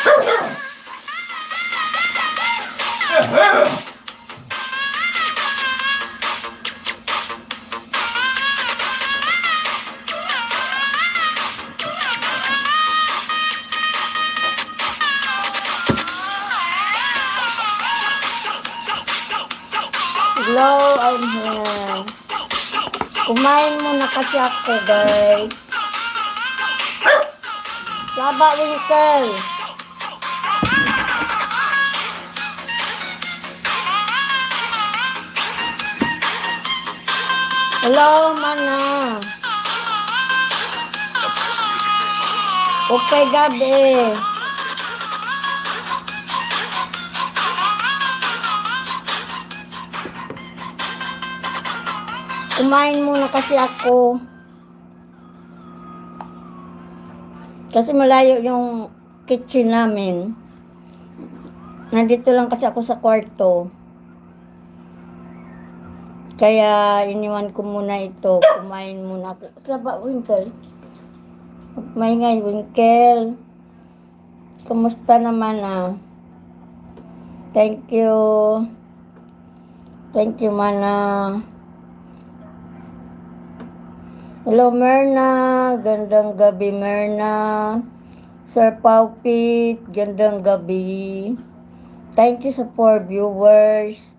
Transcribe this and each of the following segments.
Hello, I'm here. Kumain muna kasi ako, guys. Saba, Winkle. Hello, mana. Okay, gabi. Kumain muna kasi ako. Kasi malayo yung kitchen namin. Nandito lang kasi ako sa kwarto. Kaya iniwan ko muna ito. Kumain muna ako. Saba, Winkle. Maingay, Winkle. Kumusta naman ah? Thank you. Thank you, mana. Hello, Myrna. Gandang gabi, Myrna. Sir Paupit, gandang gabi. Thank you sa 4 viewers.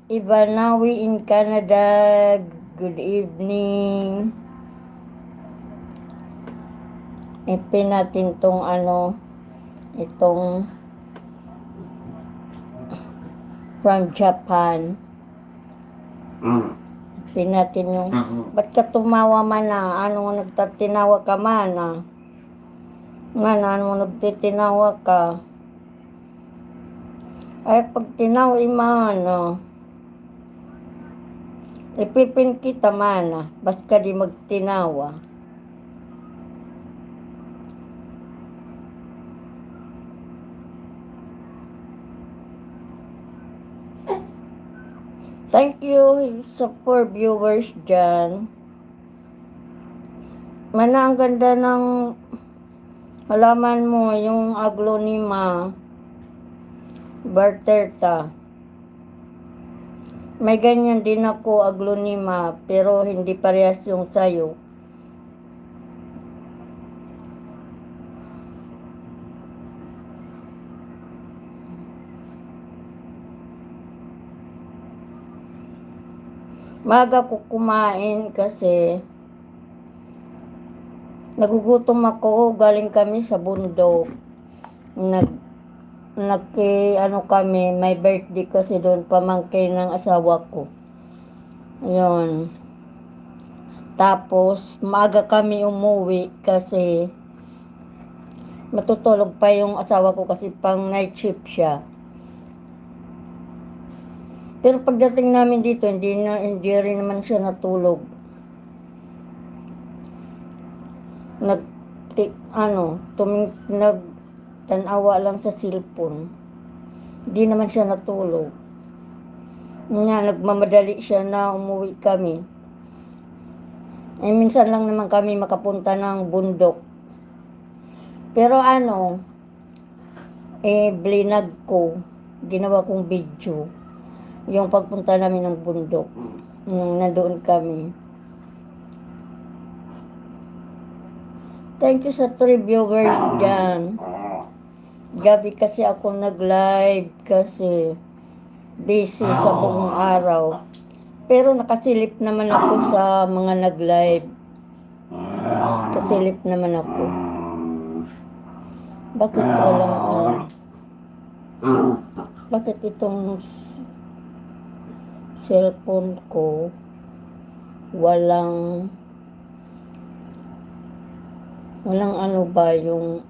Ibanawi in Canada, good evening. Ipin natin tong itong from Japan. Ipin natin yung, ba't ka tumawa man na? Ano nagtatinawa ka man na? Ano nagtitinawa ka? Ay, pag tinawa man, ipipin kita man, basta di magtinawa. Thank you sa 4 viewers dyan. Mana, ang ganda ng halaman mo, yung aglonema. Barterta. May ganyan din ako, aglonema, pero hindi parehas yung sayo. Maga ko kumain kasi nagugutom ako. Galing kami sa bundok. Kami, may birthday kasi doon, pamangkin ng asawa ko. Ayun. Tapos, maaga kami umuwi kasi matutulog pa yung asawa ko kasi pang night shift siya. Pero pagdating namin dito, hindi rin naman siya natulog. Nagtanawa lang sa cellphone. Hindi naman siya natulog. Nagmamadali siya na umuwi kami. Minsan lang naman kami makapunta ng bundok. Pero blinag ko, ginawa kong video. Yung pagpunta namin ng bundok, nung nandoon kami. Thank you sa 3 viewers dyan. Gabi kasi ako nag-live kasi busy sa buong araw. Pero nakasilip naman ako sa mga nag-live. Kasilip naman ako. Bakit walang bakit itong cellphone ko walang ba yung